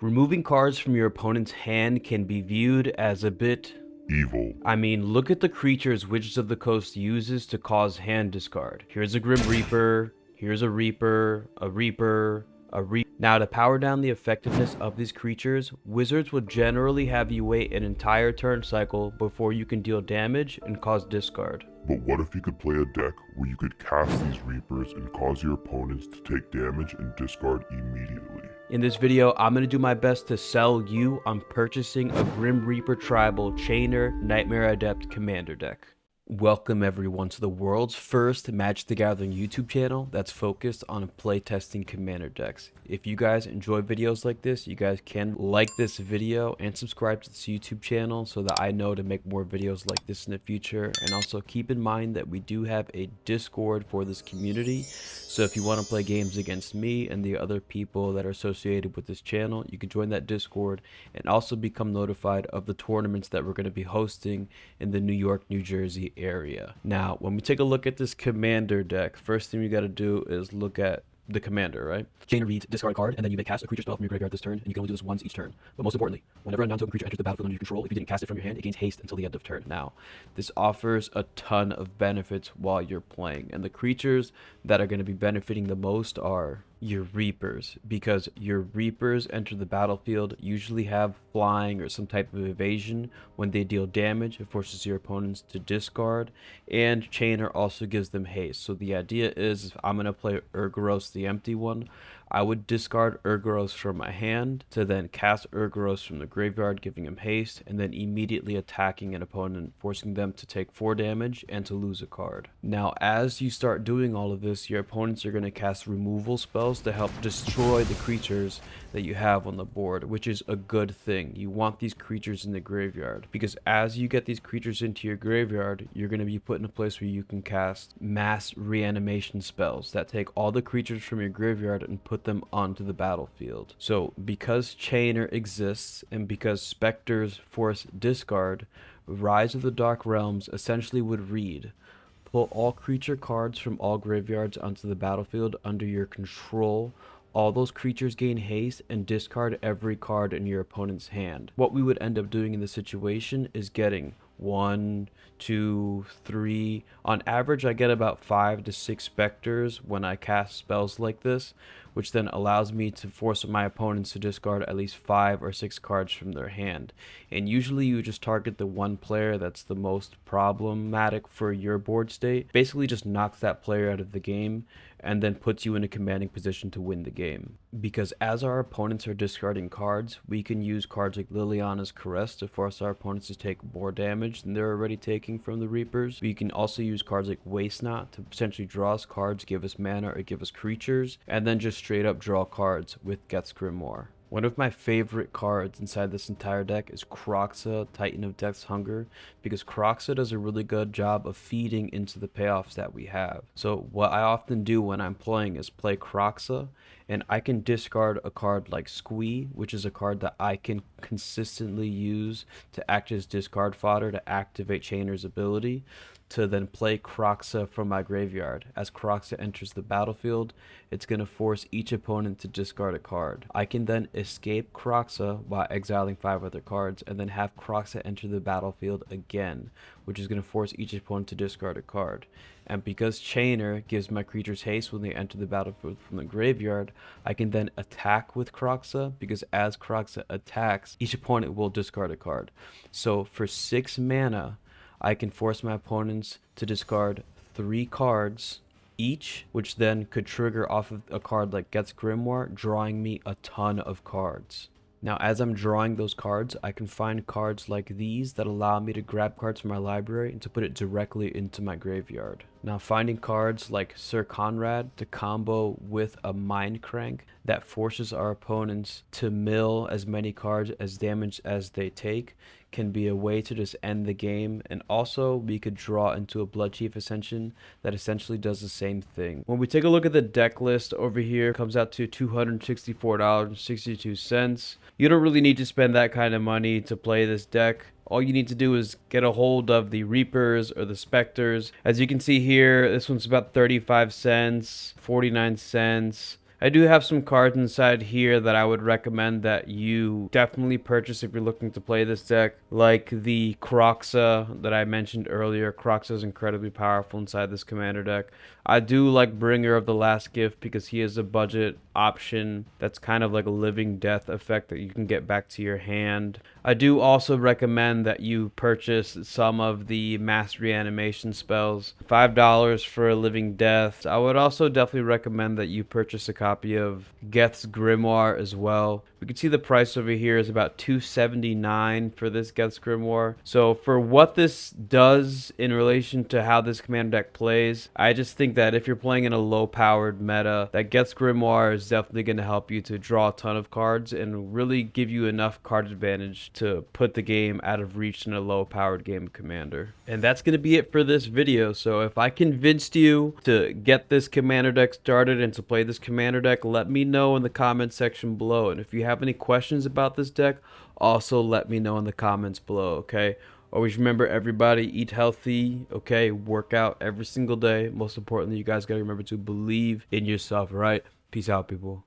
Removing cards from your opponent's hand can be viewed as a bit evil. I mean, look at the creatures Wizards of the Coast uses to cause hand discard. Here's a Grim Reaper, here's a Reaper, a Reaper, a Reaper. Now, to power down the effectiveness of these creatures, Wizards will generally have you wait an entire turn cycle before you can deal damage and cause discard. But what if you could play a deck where you could cast these Reapers and cause your opponents to take damage and discard immediately? In this video, I'm going to do my best to sell you on purchasing a Grim Reaper Tribal Chainer Nightmare Adept Commander deck. Welcome everyone to the world's first Magic the Gathering YouTube channel that's focused on playtesting commander decks. If you guys enjoy videos like this, you guys can like this video and subscribe to this YouTube channel so that I know to make more videos like this in the future. And also keep in mind that we do have a Discord for this community. So if you want to play games against me and the other people that are associated with this channel, you can join that Discord and also become notified of the tournaments that we're going to be hosting in the New York, New Jersey area. Now, when we take a look at this commander deck, first thing we got to do is look at the commander, right? Chain reads discard a card, and then you may cast a creature spell from your graveyard this turn, and you can only do this once each turn. But most importantly, whenever a non-token creature enters the battlefield under your control, if you didn't cast it from your hand, it gains haste until the end of turn. Now, this offers a ton of benefits while you're playing, and the creatures that are going to be benefiting the most are your Reapers, because your Reapers enter the battlefield, usually have flying or some type of evasion. When they deal damage, it forces your opponents to discard, and Chainer also gives them haste. So the idea is, if I'm going to play Urgoros the empty one, I would discard Urgoros from my hand to then cast Urgoros from the graveyard, giving him haste, and then immediately attacking an opponent, forcing them to take 4 damage and to lose a card. Now, as you start doing all of this, your opponents are going to cast removal spells to help destroy the creatures that you have on the board, which is a good thing. You want these creatures in the graveyard, because as you get these creatures into your graveyard, you're going to be put in a place where you can cast mass reanimation spells that take all the creatures from your graveyard and put them onto the battlefield. So because Chainer exists and because Specters force discard, Rise of the Dark Realms essentially would read: pull all creature cards from all graveyards onto the battlefield under your control. All those creatures gain haste, and discard every card in your opponent's hand. What we would end up doing in this situation is getting 1, 2, 3. On average, I get about 5 to 6 Specters when I cast spells like this, which then allows me to force my opponents to discard at least 5 or 6 cards from their hand. And usually you just target the one player that's the most problematic for your board state. Basically just knocks that player out of the game and then puts you in a commanding position to win the game. Because as our opponents are discarding cards, we can use cards like Liliana's Caress to force our opponents to take more damage than they're already taking from the Reapers. We can also use cards like Waste Not to potentially draw us cards, give us mana, or give us creatures, and then just straight up draw cards with Geth's Grimoire. One of my favorite cards inside this entire deck is Kroxa, Titan of Death's Hunger, because Kroxa does a really good job of feeding into the payoffs that we have. So what I often do when I'm playing is play Kroxa, and I can discard a card like Squee, which is a card that I can consistently use to act as discard fodder to activate Chainer's ability, to then play Kroxa from my graveyard. As Kroxa enters the battlefield, it's going to force each opponent to discard a card. I can then escape Kroxa while exiling 5 other cards, and then have Kroxa enter the battlefield again, which is going to force each opponent to discard a card. And because Chainer gives my creatures haste when they enter the battlefield from the graveyard, I can then attack with Kroxa, because as Kroxa attacks, each opponent will discard a card. So for 6 mana, I can force my opponents to discard 3 cards each, which then could trigger off of a card like Geth's Grimoire, drawing me a ton of cards. Now, as I'm drawing those cards, I can find cards like these that allow me to grab cards from my library and to put it directly into my graveyard. Now, finding cards like Sir Conrad to combo with a Mind Crank that forces our opponents to mill as many cards as damage as they take can be a way to just end the game. And also we could draw into a Bloodchief Ascension that essentially does the same thing. When we take a look at the deck list over here, it comes out to $264.62. You don't really need to spend that kind of money to play this deck. All you need to do is get a hold of the Reapers or the Specters. As you can see here, this one's about 35 cents, 49 cents. I do have some cards inside here that I would recommend that you definitely purchase if you're looking to play this deck, like the Kroxa that I mentioned earlier. Kroxa is incredibly powerful inside this commander deck. I do like Bringer of the Last Gift because he is a budget option that's kind of like a living death effect that you can get back to your hand. I do also recommend that you purchase some of the mass reanimation spells. $5 for a living death. I would also definitely recommend that you purchase a copy of Geth's Grimoire as well. We can see the price over here is about $279 for this Geth's Grimoire. So for what this does in relation to how this commander deck plays, I just think that if you're playing in a low-powered meta, that Geth's Grimoire is definitely going to help you to draw a ton of cards and really give you enough card advantage to put the game out of reach in a low-powered game of Commander. And that's going to be it for this video. So if I convinced you to get this commander deck started and to play this commander deck, let me know in the comment section below. And if you have any questions about this deck, also let me know in the comments below, okay? Always remember, everybody, eat healthy, okay? Work out every single day. Most importantly, you guys got to remember to believe in yourself, right? Peace out, people.